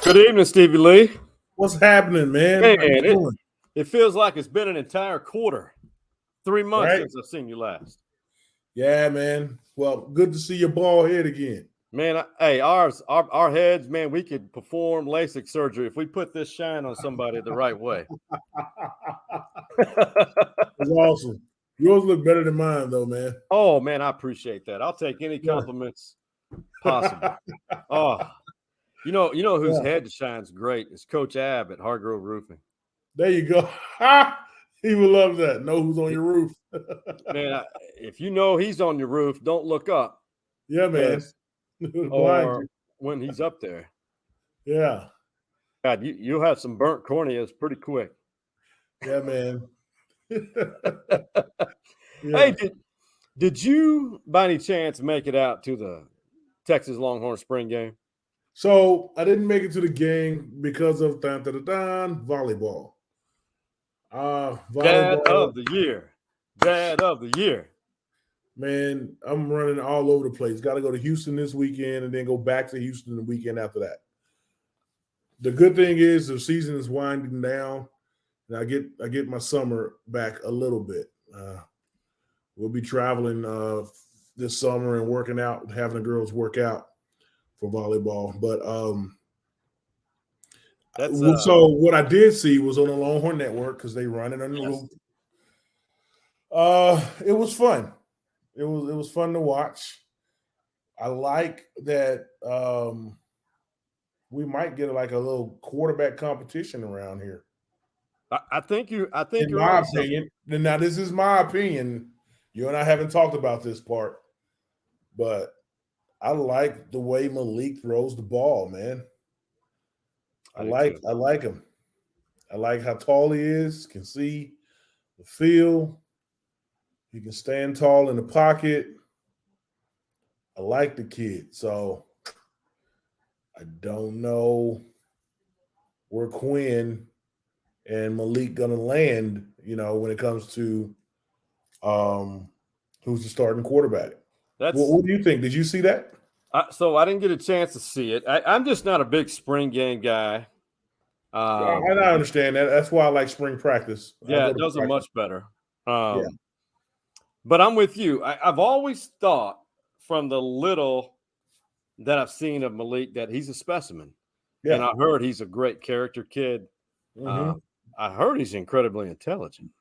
Good evening, Stevie Lee. What's happening, man? Man, How you doing? it feels like it's been an entire quarter, 3 months Right? since I've seen you last. Yeah, man. Well, good to see your bald head again. Man, our heads, man, we could perform LASIK surgery if we put this shine on somebody the right way. It's awesome. Yours look better than mine, though, man. Oh, man, I appreciate that. I'll take any compliments possible. Oh, you know whose head shines great is Coach Ab at Hargrove Roofing. There you go. He would love that. Know who's on your roof. Man, if you know he's on your roof, don't look up. Yeah, man. Or when he's up there. Yeah. God, you'll have some burnt corneas pretty quick. Yeah, man. Hey, did you by any chance make it out to the Texas Longhorn spring game? So I didn't make it to the game because of volleyball. Dad of the year. Dad of the year. Man, I'm running all over the place. Got to go to Houston this weekend and then go back to Houston the weekend after that. The good thing is the season is winding down, and I get my summer back a little bit. We'll be traveling this summer and working out, having the girls work out for volleyball. But so what I did see was on the Longhorn Network because they run it on the loop. It was fun. It was fun to watch. I like that we might get like a little quarterback competition around here. I think you're in my opinion. Now this is my opinion. You and I haven't talked about this part, but I like the way Maalik throws the ball, man. I like him. I like how tall he is, can see the field. He can stand tall in the pocket. I like the kid. So I don't know where Quinn and Maalik gonna land, when it comes to who's the starting quarterback. What do you think? Did you see that? So I didn't get a chance to see it. I'm just not a big spring game guy. I understand that. That's why I like spring practice. Yeah, it does much better. But I'm with you. I've always thought from the little that I've seen of Maalik that he's a specimen. Yeah. And I heard he's a great character kid. Mm-hmm. I heard he's incredibly intelligent.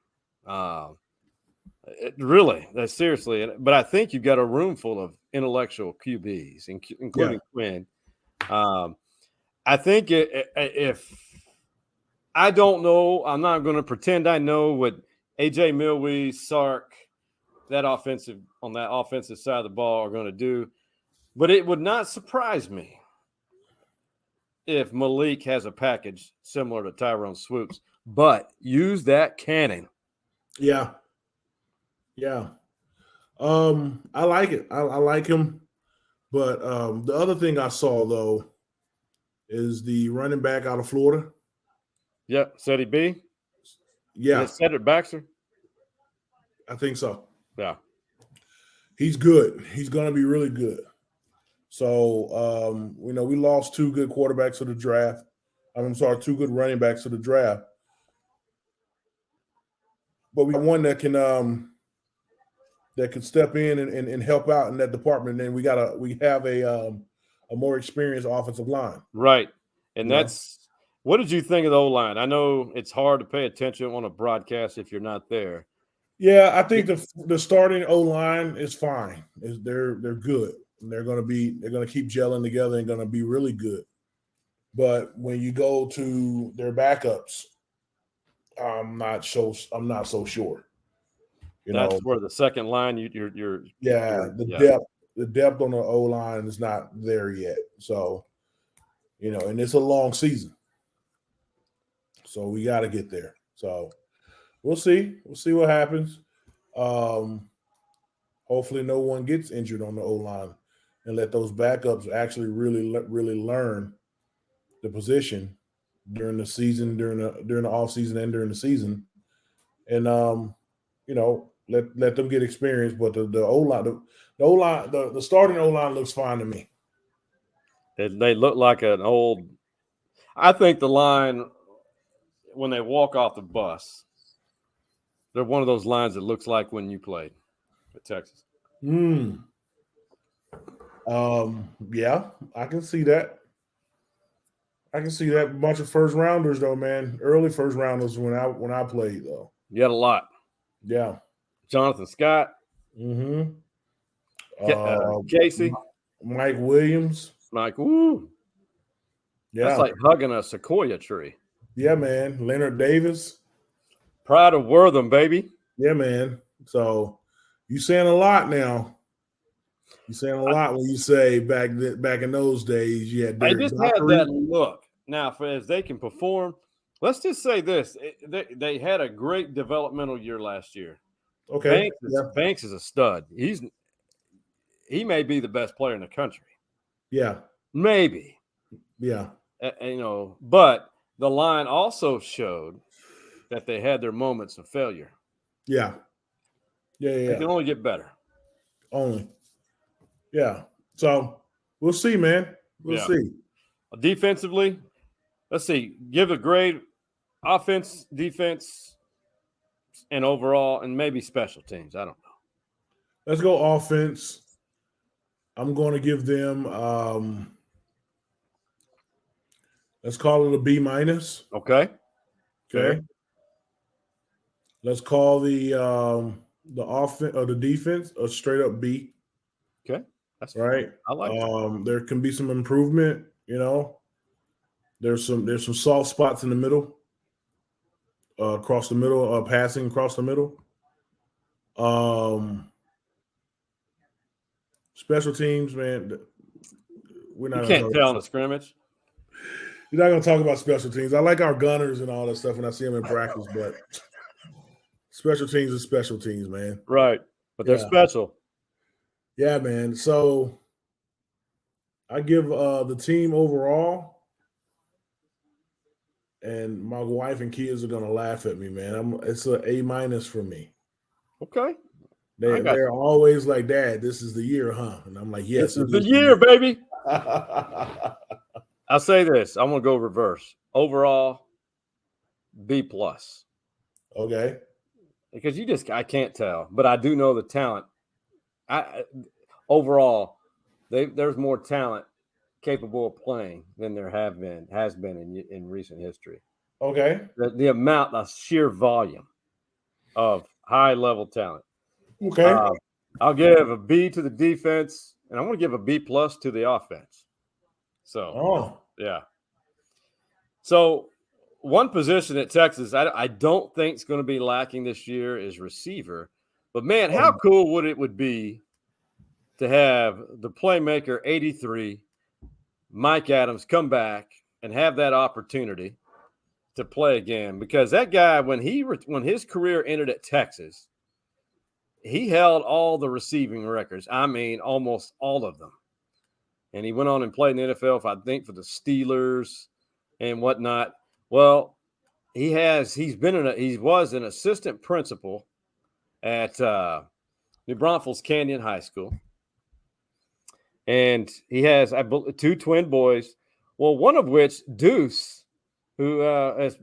Really, seriously. But I think you've got a room full of intellectual QBs, including Quinn. I think if I don't know, I'm not going to pretend I know what AJ Milwee, Sark, on that offensive side of the ball are going to do. But it would not surprise me if Maalik has a package similar to Tyrone Swoops, but use that cannon. Yeah. Yeah. I like it. I like him. But the other thing I saw, though, is the running back out of Florida. Yeah, Cedric B. Yeah. Is it Cedric Baxter? I think so. Yeah. He's good. He's going to be really good. So, we lost two good quarterbacks to the draft. Two good running backs to the draft. But we got one that can step in and help out in that department. And then we have a more experienced offensive line. Right. And what did you think of the O-line? I know it's hard to pay attention on a broadcast if you're not there. Yeah, I think the starting O-line is fine. They're good. And they're gonna keep gelling together and gonna be really good. But when you go to their backups, I'm not so sure. That's where the second line the depth on the O-line is not there yet. So, and it's a long season. So we got to get there. So we'll see. We'll see what happens. Hopefully no one gets injured on the O-line and let those backups actually really learn the position during the season, during the off season and during the season. And let them get experience. But the O-line, the starting O-line looks fine to me. They look like an old I think the line when they walk off the bus, they're one of those lines that looks like when you played at Texas. Yeah, I can see that. I can see that. A bunch of first rounders though, man. Early first rounders when I played though. You had a lot. Yeah. Jonathan Scott, Mm-hmm. Casey, Mike Williams. Mike. Woo. Yeah. That's like hugging a sequoia tree. Yeah, man. Leonard Davis. Pride of Wortham, baby. Yeah, man. So you saying a lot now. You saying a lot when you say back in those days, yeah. They just had that look. Now, as they can perform, let's just say this: they had a great developmental year last year. Okay, Banks is a stud. He may be the best player in the country. Yeah, maybe. Yeah, but the line also showed that they had their moments of failure. Yeah. They can only get better. Only. Yeah. So we'll see, man. We'll see. Defensively, let's see. Give a grade: offense, defense, and overall, and maybe special teams. I don't know. Let's go offense. I'm going to give them. Let's call it a B-. Okay. Okay. Let's call the offense or the defense a straight up B. Okay. That's right. I like that. There can be some improvement, There's some soft spots in the middle, across the middle, passing across the middle. Special teams, man. You can't tell in the scrimmage. You're not going to talk about special teams. I like our gunners and all that stuff when I see them in practice, but special teams is special teams, man. Right, but they're special. Yeah, man. So I give the team overall, and my wife and kids are going to laugh at me, man. It's an A- for me. Okay. They're always like, Dad, this is the year, huh? And I'm like, yes. This is the year, baby. I'll say this. I'm going to go reverse. Overall, B+. Okay. Because I can't tell. But I do know the talent. Overall, there's more talent capable of playing than there has been in recent history. Okay. The amount, the sheer volume of high-level talent. Okay. I'll give a B to the defense, and I'm going to give a B+ to the offense. So, yeah. So, one position at Texas I don't think is going to be lacking this year is receiver. But, man, how cool would it be to have the playmaker 83, Mike Adams, come back and have that opportunity to play again? Because that guy, when his career ended at Texas, he held all the receiving records. I mean, almost all of them. And he went on and played in the NFL, I think, for the Steelers and whatnot. Well, he was an assistant principal at New Braunfels Canyon High School. And he has, I believe, 2 twin boys. Well, one of which, Deuce, who has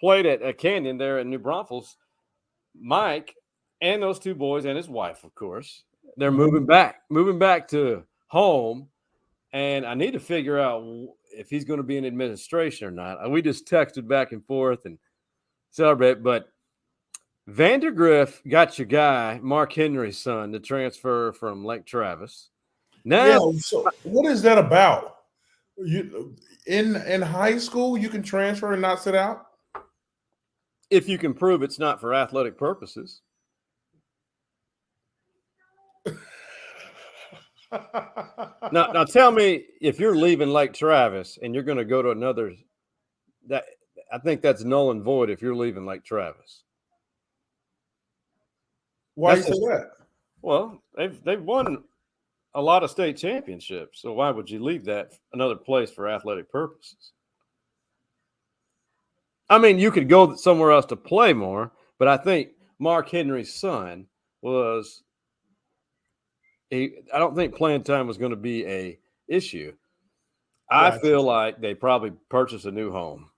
played at Canyon there in New Braunfels, Mike, and those 2 boys and his wife, of course, they're moving back to home. And I need to figure out if he's going to be in administration or not. We just texted back and forth and celebrate. But Vandegrift got your guy, Mark Henry's son, to transfer from Lake Travis. Now, so what is that about? You in high school, you can transfer and not sit out? If you can prove it's not for athletic purposes. Now tell me, if you're leaving Lake Travis and you're going to go to another, I think that's null and void if you're leaving Lake Travis. Why do you say that? Well, they've won a lot of state championships, so why would you leave that another place for athletic purposes? I mean, you could go somewhere else to play more, but I think Mark Henry's son was. I don't think playing time was going to be a issue. I feel like they probably purchased a new home.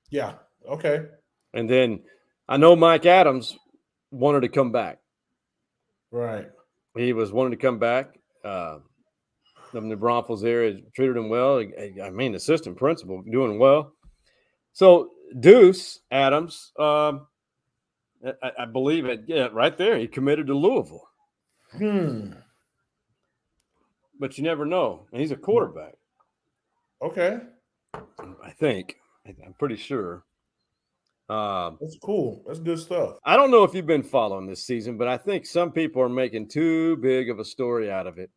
Yeah. Okay. And then I know Mike Adams wanted to come back. Right. He was wanting to come back. The New Braunfels area treated him well. I mean, assistant principal doing well. So Deuce Adams, I believe it. Yeah, right there. He committed to Louisville. But you never know. And he's a quarterback. Okay. I think. I'm pretty sure. That's cool. That's good stuff. I don't know if you've been following this season, but I think some people are making too big of a story out of it.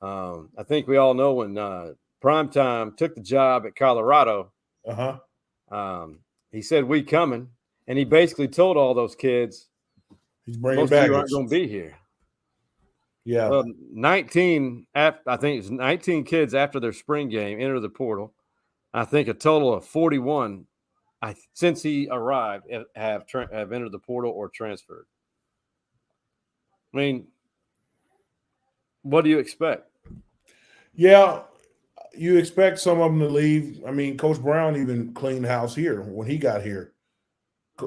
I think we all know when Primetime took the job at Colorado. He said, "We coming," and he basically told all those kids, "He's bringing most of you aren't going to be here." Yeah. Well, 19. I think it's 19 kids after their spring game entered the portal. I think a total of 41. Since he arrived, have entered the portal or transferred. I mean, what do you expect? Yeah, you expect some of them to leave. I mean, Coach Brown even cleaned house here when he got here.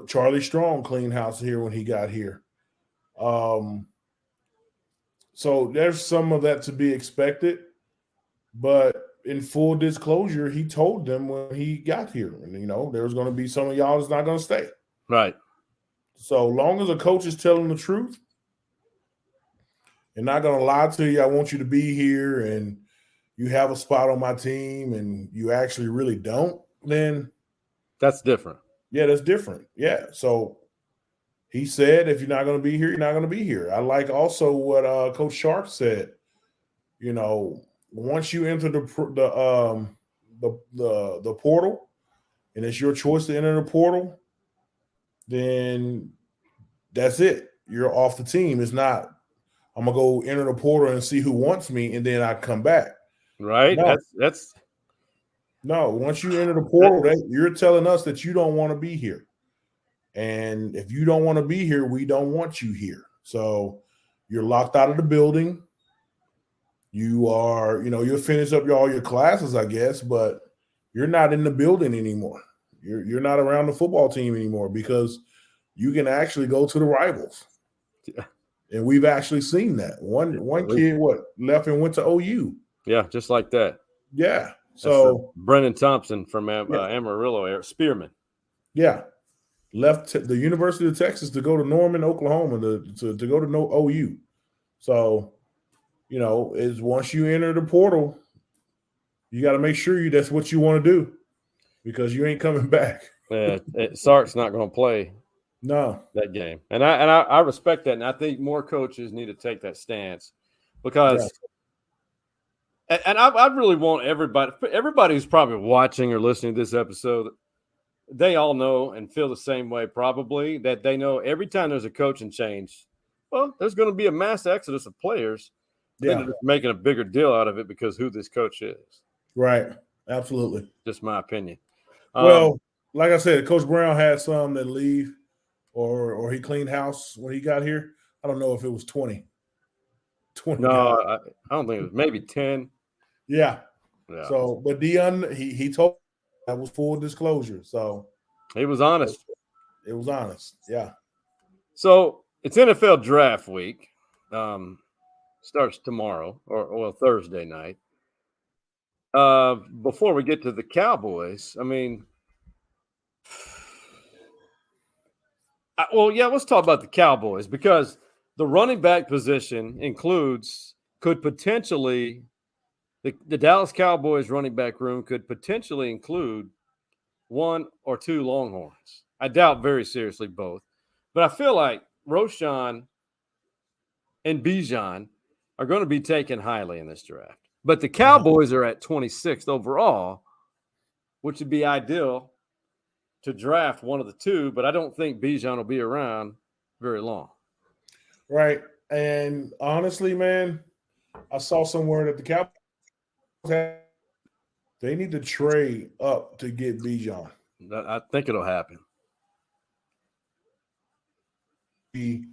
Charlie Strong cleaned house here when he got here. So there's some of that to be expected. But in full disclosure, he told them when he got here, and there's going to be some of y'all that's not going to stay. Right. So long as a coach is telling the truth and not going to lie to you, I want you to be here, and you have a spot on my team, and you actually really don't, then that's different. Yeah, that's different. Yeah. So he said, if you're not going to be here, you're not going to be here. I like also what Coach Sharp said. Once you enter the portal, and it's your choice to enter the portal, then that's it. You're off the team. It's not, I'm gonna go enter the portal and see who wants me, and then I come back. Right. No. That's no. Once you enter the portal, you're telling us that you don't want to be here, and if you don't want to be here, we don't want you here. So you're locked out of the building. You are, you'll finish up all your classes, I guess, but you're not in the building anymore. You're not around the football team anymore because you can actually go to the rivals. Yeah. And we've actually seen that. One kid left and went to OU. Yeah, just like that. Yeah. So Brennan Thompson from Amarillo, Spearman. Yeah. Left the University of Texas to go to Norman, Oklahoma to go to OU. So is once you enter the portal, you got to make sure that's what you want to do because you ain't coming back. Sark's not going to play that game, and I respect that, and I think more coaches need to take that stance because, and I really want everybody who's probably watching or listening to this episode, they all know and feel the same way probably that they know every time there's a coaching change, well, there's going to be a mass exodus of players. They're just making a bigger deal out of it because who this coach is. Right. Absolutely. Just my opinion. Well, like I said, Coach Brown had some that leave or he cleaned house when he got here. I don't know if it was 20. No, I don't think it was. Maybe 10. Yeah. So, but Dion, he told that was full disclosure. So he was honest. It was honest. Yeah. So it's NFL draft week. Starts tomorrow or Thursday night. Before we get to the Cowboys, I mean, let's talk about the Cowboys because the running back position could potentially the Dallas Cowboys running back room could potentially include one or two Longhorns. I doubt very seriously both, but I feel like Roschon and Bijan are going to be taken highly in this draft. But the Cowboys are at 26th overall, which would be ideal to draft one of the two, but I don't think Bijan will be around very long. Right. And honestly, man, I saw somewhere that the Cowboys they need to trade up to get Bijan. I think it'll happen. Be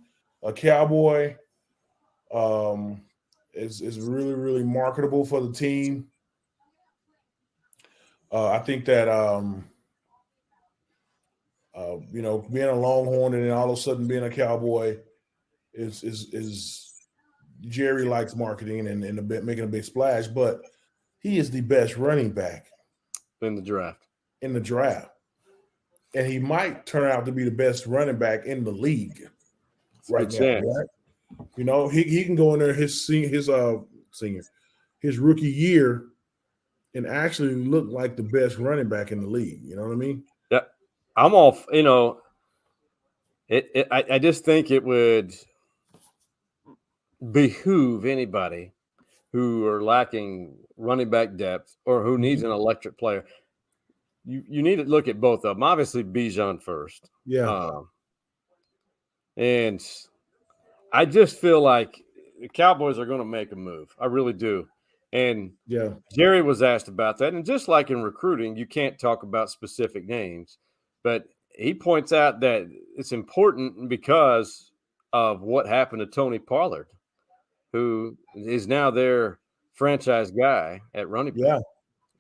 a Cowboy is really, really marketable for the team. I think that being a Longhorn and then all of a sudden being a Cowboy is Jerry likes marketing and making a big splash, but he is the best running back in the draft. And he might turn out to be the best running back in the league right now. Right? You know, he can go in there his rookie year and actually look like the best running back in the league. You know what I mean? Yeah, I'm all. You know, I just think it would behoove anybody who are lacking running back depth or who needs an electric player. You need to look at both of them. Obviously, Bijan first. Yeah. And I just feel like the Cowboys are going to make a move. I really do. And yeah, Jerry was asked about that. And just like in recruiting, you can't talk about specific names. But he points out that it's important because of what happened to Tony Pollard, who is now their franchise guy at running back. Yeah.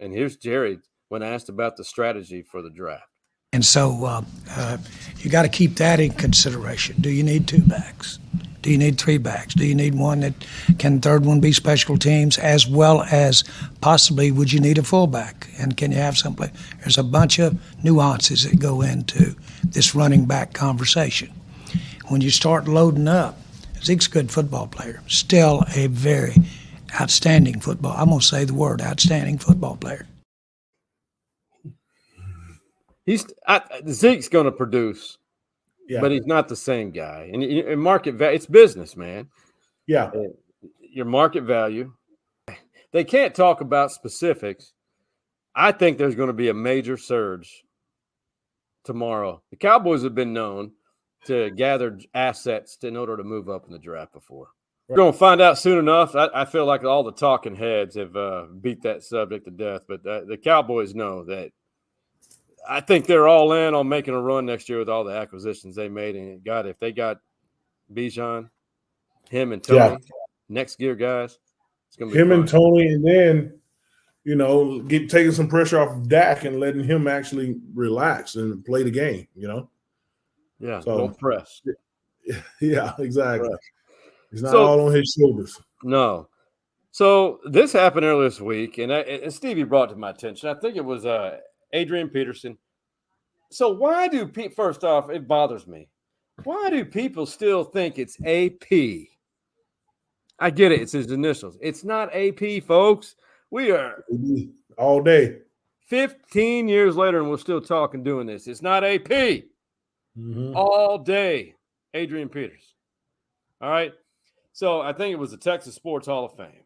And here's Jerry when asked about the strategy for the draft. And so you got to keep that in consideration. Do you need 2 backs? Do you need 3 backs? Do you need one that can third one be special teams, as well as possibly would you need a fullback? And can you have somebody? There's a bunch of nuances that go into this running back conversation. When you start loading up, Zeke's a good football player, still a very outstanding football. I'm going to say the word outstanding football player. Zeke's going to produce, but he's not the same guy. And market value, it's business, man. Yeah. Your market value. They can't talk about specifics. I think there's going to be a major surge tomorrow. The Cowboys have been known to gather assets in order to move up in the draft before. We're going to find out soon enough. I feel like all the talking heads have beat that subject to death, but the Cowboys know that. I think they're all in on making a run next year with all the acquisitions they made. And God, if they got Bijan, him and Tony, next gear guys, it's going to be him fun. And Tony, and then taking some pressure off of Dak and letting him actually relax and play the game. Yeah, so, don't press. Yeah, exactly. It's not all on his shoulders. No. So this happened earlier this week, and Stevie brought it to my attention. I think it was Adrian Peterson. So why do people, first off, it bothers me. Why do people still think it's AP? I get it. It's his initials. It's not AP, folks. We are all day. 15 years later, and we're still talking doing this. It's not AP. Mm-hmm. All day. Adrian Peters. All right. So I think it was the Texas Sports Hall of Fame.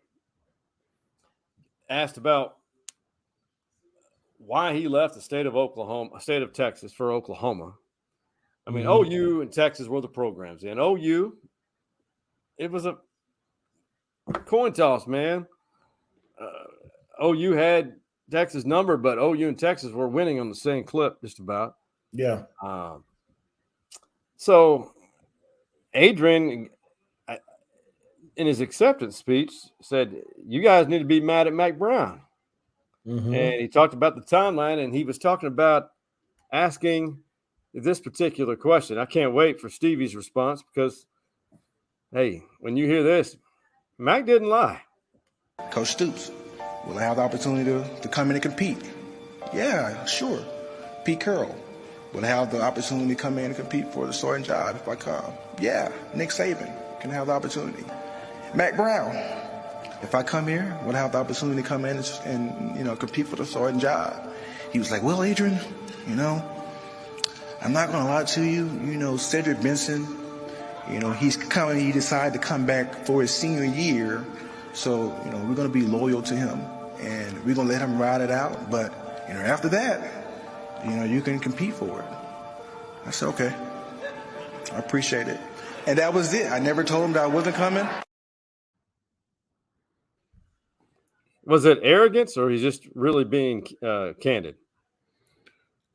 Asked about why he left the state of Texas for Oklahoma. I mean, OU and Texas were the programs. And OU, it was a coin toss, man. OU had Texas' number, but OU and Texas were winning on the same clip just about. Yeah. So Adrian, in his acceptance speech, said, you guys need to be mad at Mack Brown. Mm-hmm. And he talked about the timeline, and he was talking about asking this particular question. I can't wait for Stevie's response because, hey, when you hear this, Mack didn't lie. Coach Stoops, will I have the opportunity to come in and compete? Yeah, sure. Pete Carroll, will I have the opportunity to come in and compete for the starting job if I come? Yeah. Nick Saban, can I have the opportunity? Mack Brown, if I come here, will I have the opportunity to come in and compete for the starting job? He was like, well, Adrian, I'm not going to lie to you. Cedric Benson, he decided to come back for his senior year. So, we're going to be loyal to him and we're going to let him ride it out. But, after that, you can compete for it. I said, okay, I appreciate it. And that was it. I never told him that I wasn't coming. Was it arrogance or he's just really being candid?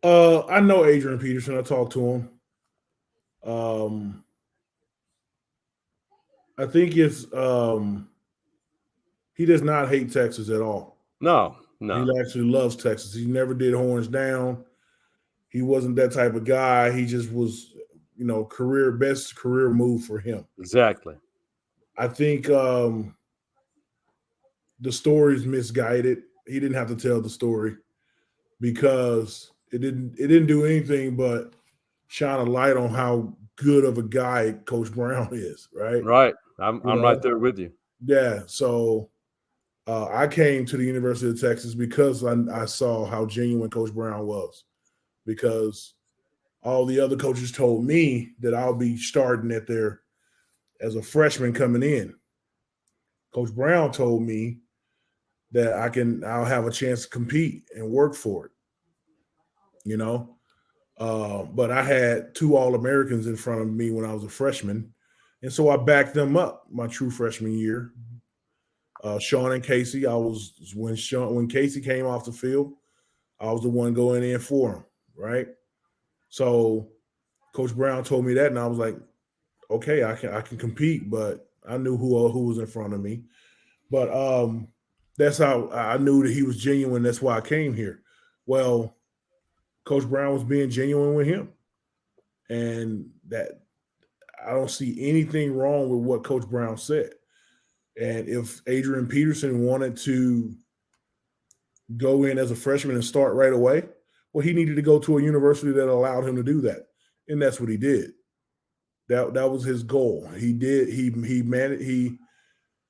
I know Adrian Peterson. I talked to him. I think it's he does not hate Texas at all. No. No. He actually loves Texas. He never did horns down. He wasn't that type of guy. He just was, best career move for him. Exactly. I think the story's misguided. He didn't have to tell the story because it didn't do anything but shine a light on how good of a guy Coach Brown is, right? Right. I'm right there with you. Yeah. So I came to the University of Texas because I saw how genuine Coach Brown was, because all the other coaches told me that I'll be starting at there as a freshman coming in. Coach Brown told me that I'll have a chance to compete and work for it, but I had 2 All-Americans in front of me when I was a freshman. And so I backed them up my true freshman year. Sean and Casey, when Casey came off the field, I was the one going in for him, right? So Coach Brown told me that, and I was like, okay, I can compete, but I knew who was in front of me. But that's how I knew that he was genuine. That's why I came here. Well, Coach Brown was being genuine with him, and that I don't see anything wrong with what Coach Brown said. And if Adrian Peterson wanted to go in as a freshman and start right away, well, he needed to go to a university that allowed him to do that, and that's what he did. That was his goal. He did. He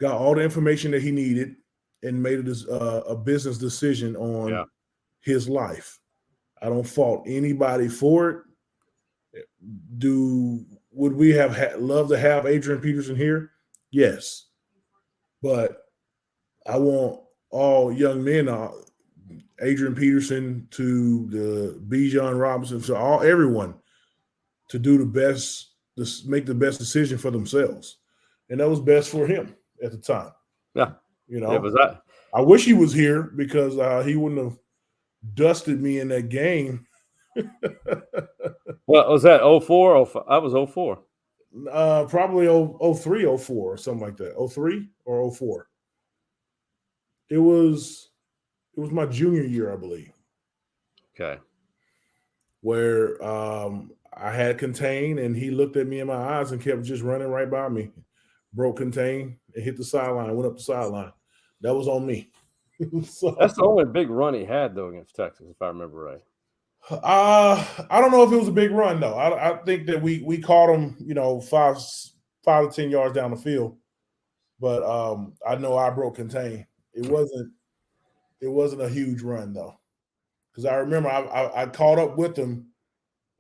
got all the information that he needed and made it a business decision on his life. I don't fault anybody for it. Would we have loved to have Adrian Peterson here? Yes. But I want all young men, Adrian Peterson to the Bijan Robinson, to everyone, to do the best, to make the best decision for themselves. And that was best for him at the time. Yeah. It was that. I wish he was here because he wouldn't have dusted me in that game. What was that? 04? 05? I was 04. Probably 03, 04 or something like that. 03 or 04. It was my junior year, I believe. Okay. Where I had contain, and he looked at me in my eyes and kept just running right by me. Broke contain and hit the sideline, went up the sideline. That was on me. So, that's the only big run he had, though, against Texas, if I remember right. I don't know if it was a big run, though. I think that we caught him, 5 to 10 yards down the field. But I know I broke contain. It wasn't a huge run, though, because I remember I caught up with him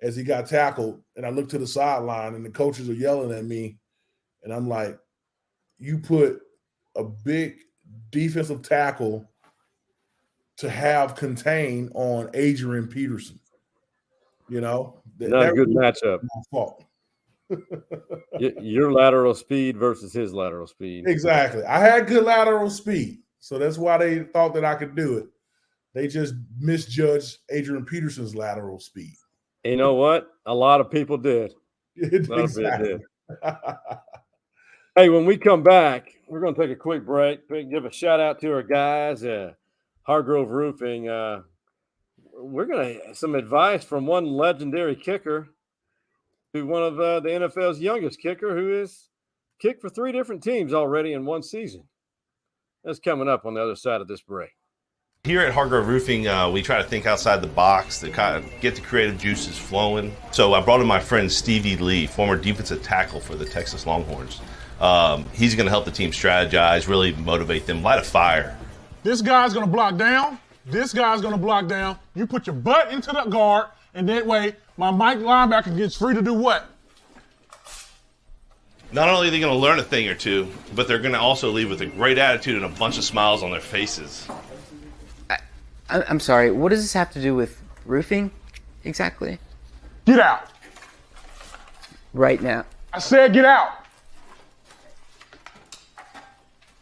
as he got tackled, and I looked to the sideline, and the coaches are yelling at me, and I'm like, you put a big defensive tackle to have contain on Adrian Peterson. Not a good matchup. My fault. Your lateral speed versus his lateral speed. Exactly. I had good lateral speed, so that's why they thought that I could do it. They just misjudged Adrian Peterson's lateral speed. You know what? A lot of people did. Exactly. Hey, when we come back, we're going to take a quick break. Give a shout out to our guys at Hargrove Roofing. We're going to have some advice from one legendary kicker to one of the NFL's youngest kicker, who has kicked for 3 different teams already in one season. That's coming up on the other side of this break. Here at Hargrove Roofing, we try to think outside the box to kind of get the creative juices flowing. So I brought in my friend Stevie Lee, former defensive tackle for the Texas Longhorns. He's going to help the team strategize, really motivate them, light a fire. This guy's going to block down. This guy's going to block down. You put your butt into the guard, and that way my Mike linebacker gets free to do what? Not only are they going to learn a thing or two, but they're going to also leave with a great attitude and a bunch of smiles on their faces. I'm sorry, what does this have to do with roofing exactly? Get out. Right now. I said get out.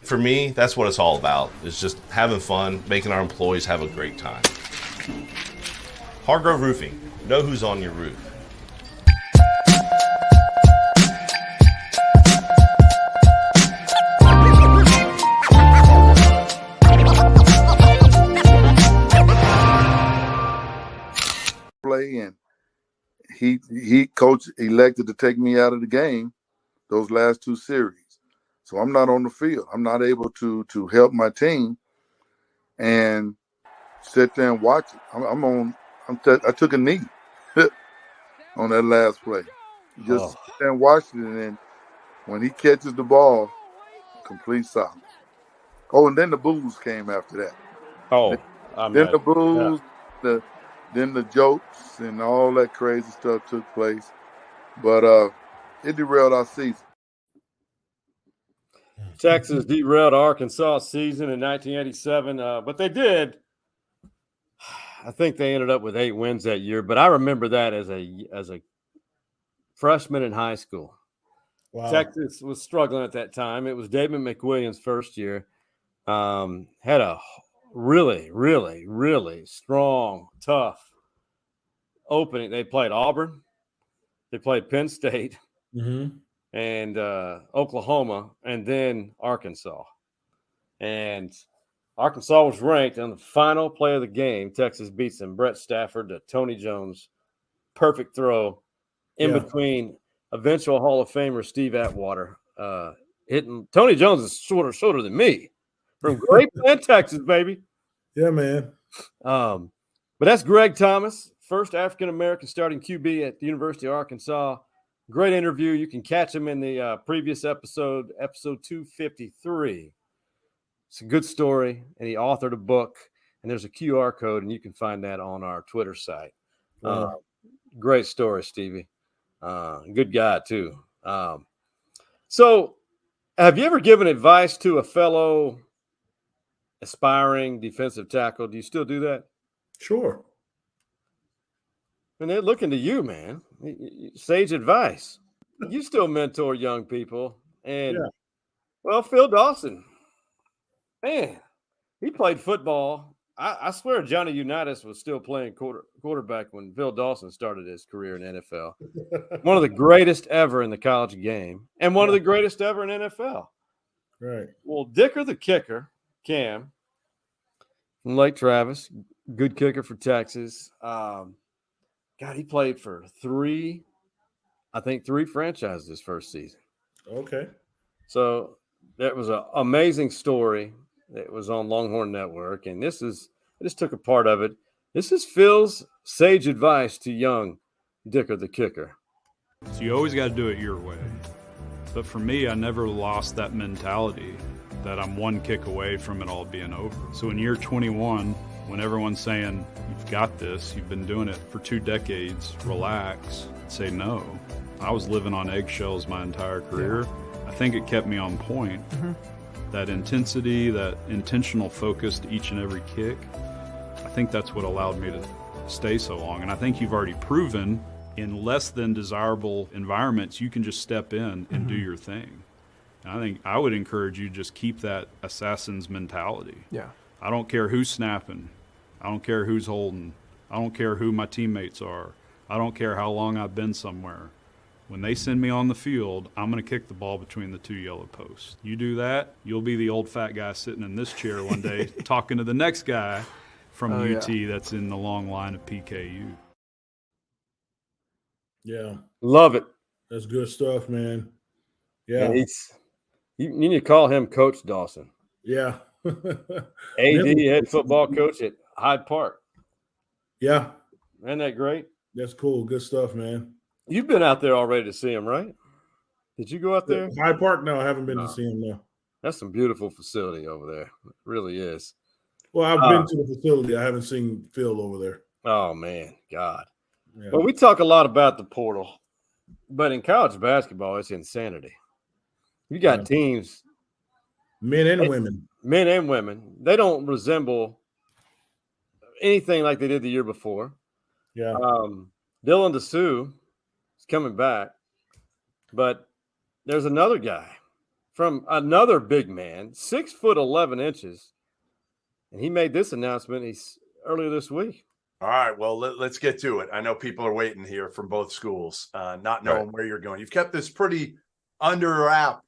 For me, that's what it's all about. It's just having fun, making our employees have a great time. Hargrove Roofing. Know who's on your roof. coach elected to take me out of the game those last 2 series. So I'm not on the field. I'm not able to help my team and sit there and watch it. I took a knee on that last play. Just sit there and watched it, and then when he catches the ball, complete silence. Oh, and then the boos came after that. Then the boos, then the jokes and all that crazy stuff took place. But it derailed our season. Texas derailed Arkansas season in 1987, but they did. I think they ended up with 8 wins that year, but I remember that as a freshman in high school. Wow. Texas was struggling at that time. It was David McWilliams' first year. Had a really, really, really strong, tough opening. They played Auburn. They played Penn State. Mm-hmm. And Oklahoma, and then Arkansas. And Arkansas was ranked on the final play of the game. Texas beats them. Brett Stafford to Tony Jones. Perfect throw in between eventual Hall of Famer Steve Atwater. Hitting Tony Jones is shorter than me. From Great Bend, Texas, baby. Yeah, man. But that's Greg Thomas, first African-American starting QB at the University of Arkansas. Great interview. You can catch him in the previous episode 253. It's a good story, and he authored a book, and there's a QR code, and you can find that on our Twitter site. Wow. Great story, Stevie. Good guy, too. So have you ever given advice to a fellow aspiring defensive tackle? Do you still do that? Sure. And they're looking to you, man. Sage advice. You still mentor young people. And, well, Phil Dawson, man, he played football. I swear Johnny Unitas was still playing quarterback when Phil Dawson started his career in NFL. One of the greatest ever in the college game and one of the greatest ever in NFL. Right. Well, Dicker the kicker, Cam, from Lake Travis, good kicker for Texas. God, he played for 3 franchises this first season. Okay. So that was an amazing story. It was on Longhorn Network, and I just took a part of it. This is Phil's sage advice to young Dicker the kicker. So you always got to do it your way. But for me, I never lost that mentality that I'm one kick away from it all being over. So in year 21, when everyone's saying, you've got this, you've been doing it for 2 decades, relax, say no. I was living on eggshells my entire career. I think it kept me on point. Mm-hmm. That intensity, that intentional focus to each and every kick, I think that's what allowed me to stay so long. And I think you've already proven in less than desirable environments, you can just step in and do your thing. And I think I would encourage you to just keep that assassin's mentality. Yeah. I don't care who's snapping. I don't care who's holding. I don't care who my teammates are. I don't care how long I've been somewhere. When they send me on the field, I'm going to kick the ball between the 2 yellow posts. You do that, you'll be the old fat guy sitting in this chair one day talking to the next guy from UT that's in the long line of PKU. Yeah. Love it. That's good stuff, man. Yeah. You need to call him Coach Dawson. Yeah. AD, head football coach at Hyde Park. Yeah. Isn't that great? That's cool. Good stuff, man. You've been out there already to see him, right? Did you go out there? Hyde Park? No, I haven't been to see him, no. That's some beautiful facility over there. It really is. Well, I've been to the facility. I haven't seen Phil over there. Oh, man. God. Yeah. Well, we talk a lot about the portal, but in college basketball, it's insanity. You got teams. Men and women. Men and women. They don't resemble anything like they did the year before. Yeah. Dylan DeSue is coming back, but there's another guy from another big man, 6'11", and he made this announcement earlier this week. All right, well, let's get to it. I know people are waiting here from both schools, not knowing where you're going. You've kept this pretty under wrap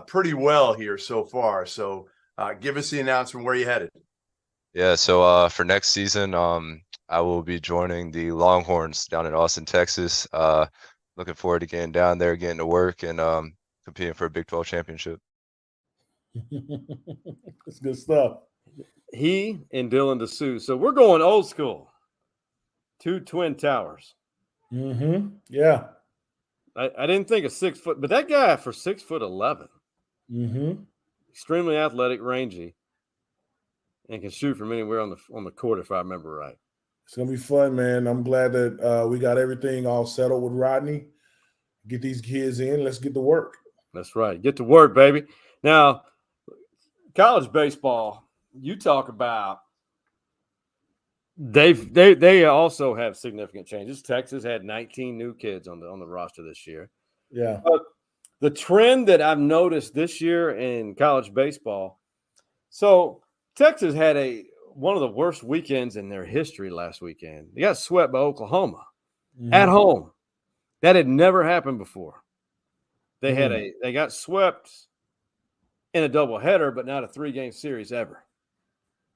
pretty well here so far. So give us the announcement where you headed. Yeah, so for next season, I will be joining the Longhorns down in Austin, Texas. Looking forward to getting down there, getting to work, and competing for a Big 12 championship. That's good stuff. He and Dylan DeSue. So we're going old school. 2 twin towers. Mm-hmm. Yeah. I didn't think of 6 foot, but that guy for 6'11". Mm-hmm. Extremely athletic, rangy, and can shoot from anywhere on the court, if I remember right. It's gonna be fun, man. I'm glad that we got everything all settled with Rodney. Get these kids in. Let's get to work. That's right. Get to work, baby. Now, college baseball, you talk about they also have significant changes. Texas had 19 new kids on the roster this year. Yeah. But the trend that I've noticed this year in college baseball, so Texas had one of the worst weekends in their history last weekend. They got swept by Oklahoma at home. That had never happened before. They got swept in a doubleheader, but not a 3-game series ever.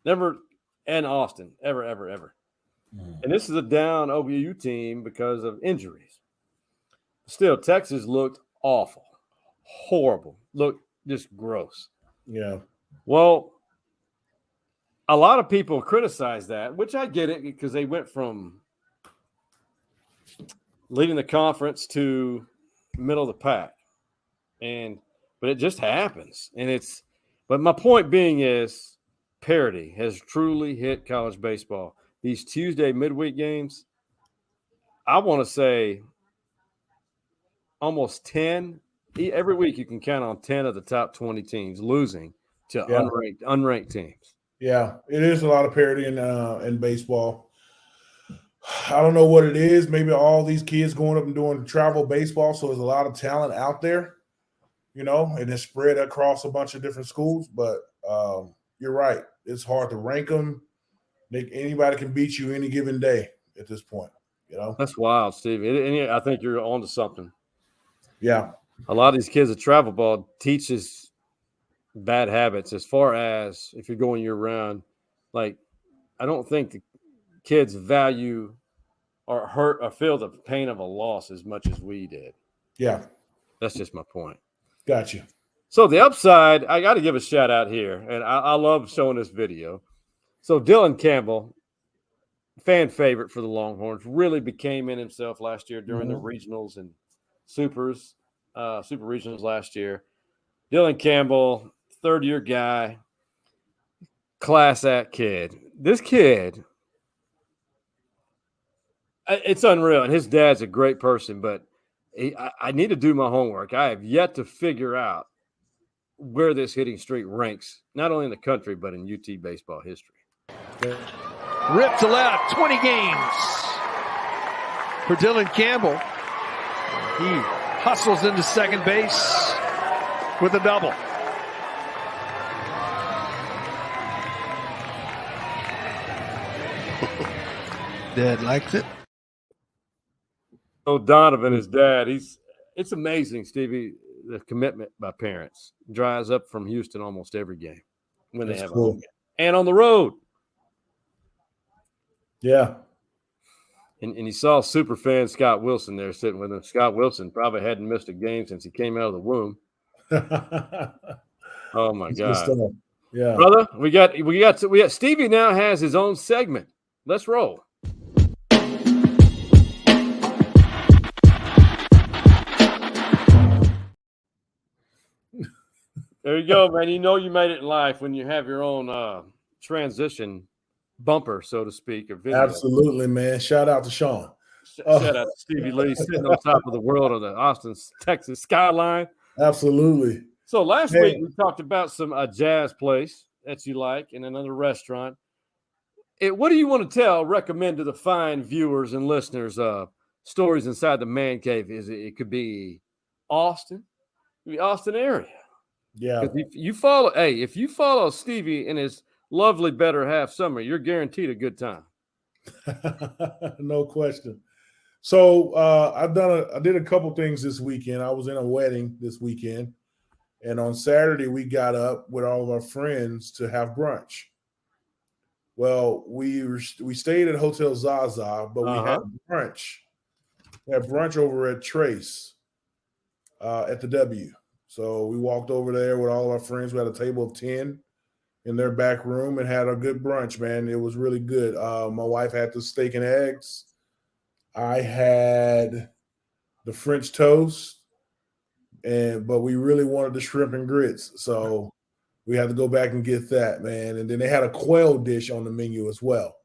Never in Austin, ever. And this is a down OBU team because of injuries. Still, Texas looked awful, horrible, looked just gross. Yeah. Well, a lot of people criticize that, which I get it because they went from leading the conference to middle of the pack. But it just happens. But my point being is parity has truly hit college baseball. These Tuesday midweek games, I want to say almost 10. Every week you can count on 10 of the top 20 teams losing to unranked teams. Yeah, it is a lot of parity in baseball. I don't know what it is. Maybe all these kids going up and doing travel baseball, so there's a lot of talent out there, and it's spread across a bunch of different schools. But you're right. It's hard to rank them. Anybody can beat you any given day at this point, That's wild, Steve. And I think you're onto something. Yeah. A lot of these kids at travel ball teaches bad habits as far as if you're going year-round. Like, I don't think the kids value or hurt or feel the pain of a loss as much as we did. Yeah. That's just my point. Gotcha. So the upside, I got to give a shout out here, and I love showing this video. So Dylan Campbell, fan favorite for the Longhorns, really became in himself last year during the regionals and super regionals last year. Dylan Campbell, third-year guy, class act kid. This kid, it's unreal. And his dad's a great person, but I need to do my homework. I have yet to figure out where this hitting streak ranks, not only in the country, but in UT baseball history. Ripped to left, 20 games for Dylan Campbell. He hustles into second base with a double. Dad likes it. So Donovan, his dad, it's amazing, Stevie, the commitment by parents. Drives up from Houston almost every game when they have a home game. And on the road. Yeah. And you saw super fan Scott Wilson there sitting with him. Scott Wilson probably hadn't missed a game since he came out of the womb. Oh my God. Yeah. Brother, we got Stevie now has his own segment. Let's roll. There you go, man. You know you made it in life when you have your own transition bumper, so to speak, of video. Absolutely, man. Shout out to Sean. Shout out to Stevie Lee sitting on top of the world of the Austin, Texas skyline. Absolutely. So last week we talked about some jazz place that you like in another restaurant. What do you want to recommend to the fine viewers and listeners stories inside the man cave? It could be Austin, the Austin area. Yeah. If you follow Stevie in his lovely better half summer, you're guaranteed a good time. No question. So I did a couple things this weekend. I was in a wedding this weekend, and on Saturday we got up with all of our friends to have brunch. Well, we stayed at Hotel Zaza, but we had brunch. We had brunch over at Trace at the W. So we walked over there with all our friends. We had a table of 10 in their back room and had a good brunch, man. It was really good. My wife had the steak and eggs. I had the French toast, but we really wanted the shrimp and grits. So we had to go back and get that, man. And then they had a quail dish on the menu as well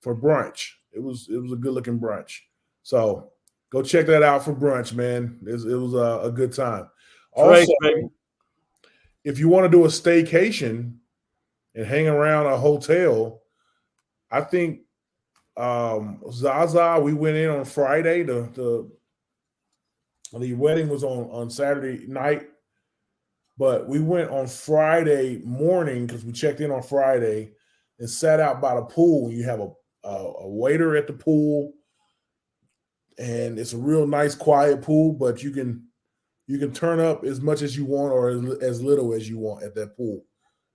for brunch. It was a good-looking brunch. So go check that out for brunch, man. It was a good time. Also, if you want to do a staycation and hang around a hotel, I think Zaza, we went in on Friday. The wedding was on Saturday night, but we went on Friday morning because we checked in on Friday and sat out by the pool. You have a waiter at the pool, and it's a real nice, quiet pool, but you can turn up as much as you want or as little as you want at that pool.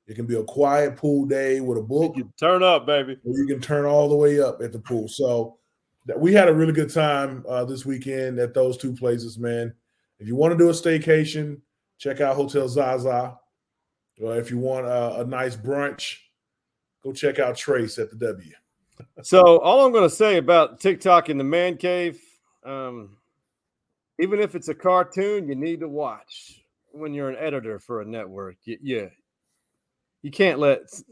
It can be a quiet pool day with a book. You can turn up, baby. Or you can turn all the way up at the pool. So we had a really good time this weekend at those two places, man. If you want to do a staycation, check out Hotel Zaza. If you want a nice brunch, go check out Trace at the W. So all I'm going to say about TikTok in the man cave, even if it's a cartoon, you need to watch when you're an editor for a network. You can't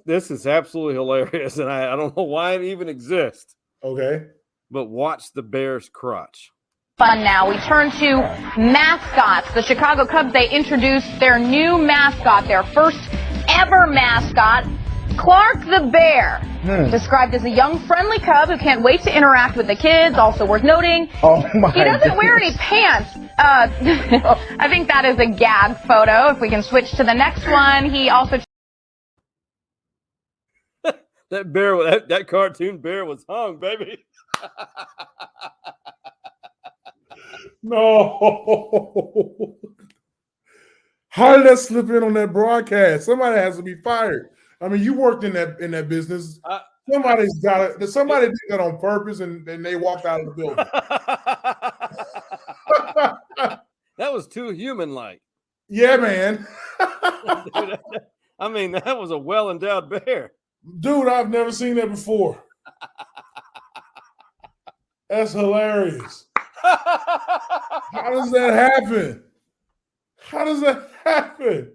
this is absolutely hilarious, and I don't know why it even exists. Okay. But watch the Bears crotch. Fun now. We turn to mascots. The Chicago Cubs, they introduced their new mascot, their first ever mascot, Clark the Bear. Described as a young, friendly Cub who can't wait to interact with the kids. Also worth noting, he doesn't wear any pants. I think that is a gag photo. If we can switch to the next one, he also... That cartoon bear was hung, baby. No. How did that slip in on that broadcast? Somebody has to be fired. I mean, you worked in that business. Somebody did that on purpose, and they walked out of the building. That was too human-like. Yeah, man. I mean, that was a well-endowed bear. Dude, I've never seen that before. That's hilarious. How does that happen? How does that happen?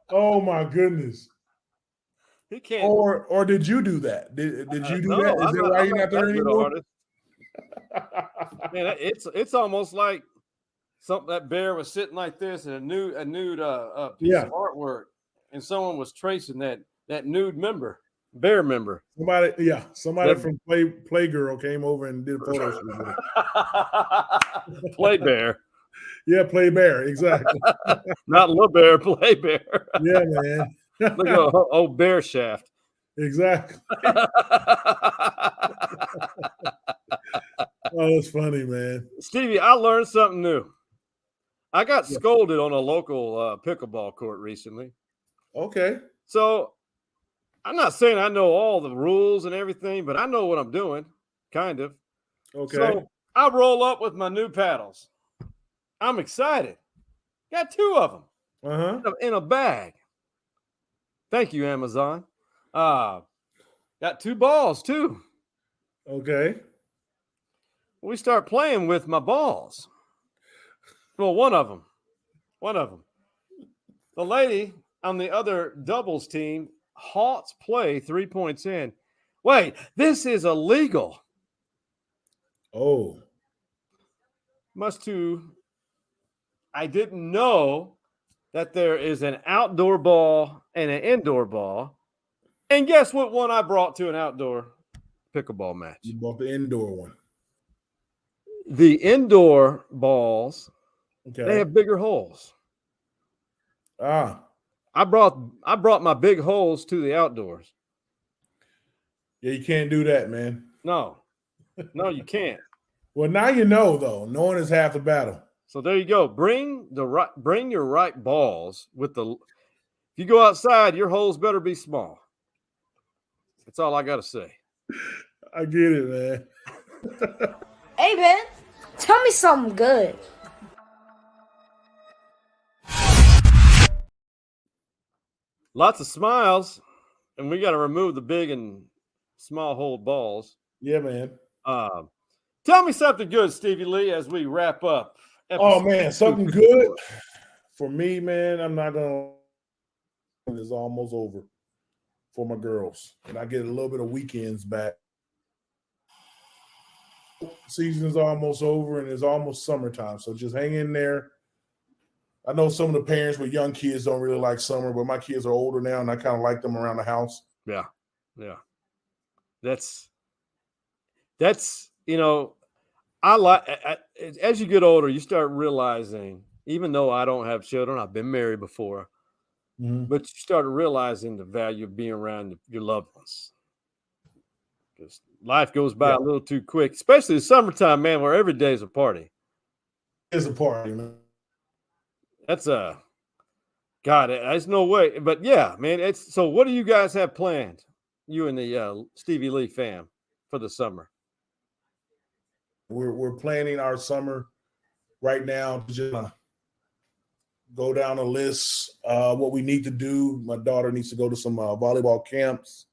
Oh my goodness. He can't. Or did you do that? Did you do that? Is that why you're not there anymore? Man, it's almost like that bear was sitting like this in a nude piece of artwork, and someone was tracing that nude bear member. Somebody from Playgirl came over and did photos with it. Play Bear. Yeah, Play Bear, exactly. Not Little Bear, Play Bear. Yeah, man. Look at old bear shaft. Exactly. Oh, that's funny, man. Stevie, I learned something new. I got scolded on a local pickleball court recently. Okay. So I'm not saying I know all the rules and everything, but I know what I'm doing, kind of. Okay. So I roll up with my new paddles. I'm excited. Got 2 of them in a bag. Thank you, Amazon. Got 2 balls, too. Okay. We start playing with my balls. Well, one of them. The lady on the other doubles team halts play 3 points in. Wait, this is illegal. Oh. I didn't know that there is an outdoor ball and an indoor ball. And guess what one I brought to an outdoor pickleball match? You bought the indoor one. The indoor balls, they have bigger holes. Ah. I brought my big holes to the outdoors. Yeah, you can't do that, man. No, you can't. Well, now you know, though. Knowing is half the battle. So there you go. Bring your right balls with the. If you go outside, your holes better be small. That's all I got to say. I get it, man. Hey, man, tell me something good. Lots of smiles, and we got to remove the big and small hole balls. Yeah, man. Tell me something good, Stevie Lee, as we wrap up. Oh, man, something good. For me, man, I'm not going to – it's almost over for my girls. And I get a little bit of weekends back. Season's almost over, and it's almost summertime. So just hang in there. I know some of the parents with young kids don't really like summer, but my kids are older now, and I kind of like them around the house. Yeah. That's as you get older, you start realizing, even though I don't have children, I've been married before, but you start realizing the value of being around your loved ones. Because life goes by a little too quick, especially the summertime, man, where every day is a party. It's a party, man. That's God, there's no way. But yeah, man, so what do you guys have planned, you and the Stevie Lee fam, for the summer? We're planning our summer right now to just go down a list what we need to do. My daughter needs to go to some volleyball camps.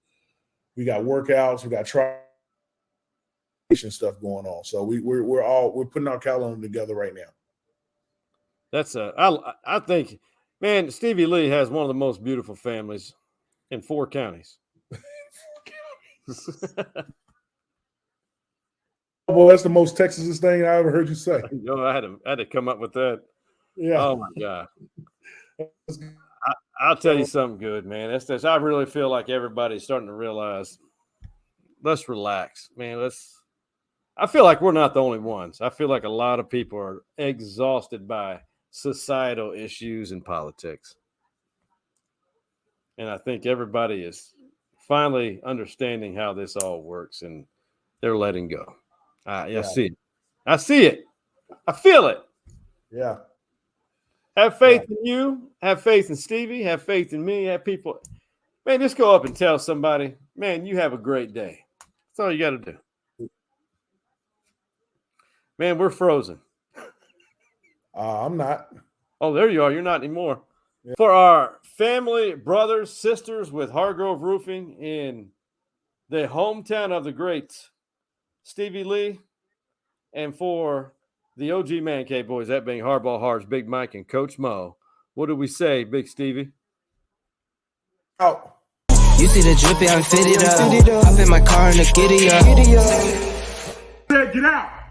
We got workouts. We got stuff going on. So we're putting our calendar together right now. That's I think, man, Stevie Lee has one of the most beautiful families in 4 counties. Well, that's the most Texas thing I ever heard you say. I had to come up with that. Yeah. Oh my God. I'll tell you something good, man. That's I really feel like everybody's starting to realize. Let's relax, man. I feel like we're not the only ones. I feel like a lot of people are exhausted by societal issues and politics. And I think everybody is finally understanding how this all works, and they're letting go. I see it. I see it. I feel it. Yeah. Have faith in you. Have faith in Stevie. Have faith in me. Have people. Man, just go up and tell somebody, man, you have a great day. That's all you got to do. Man, we're frozen. I'm not. Oh, there you are. You're not anymore. Yeah. For our family, brothers, sisters with Hargrove Roofing in the hometown of the great Stevie Lee, and for the OG Man Cave boys, that being Hardball Hards, Big Mike, and Coach Mo, what do we say, Big Stevie? Oh. You see the drippy, I'm fitted up. Hop in my car and the giddy up. Get out.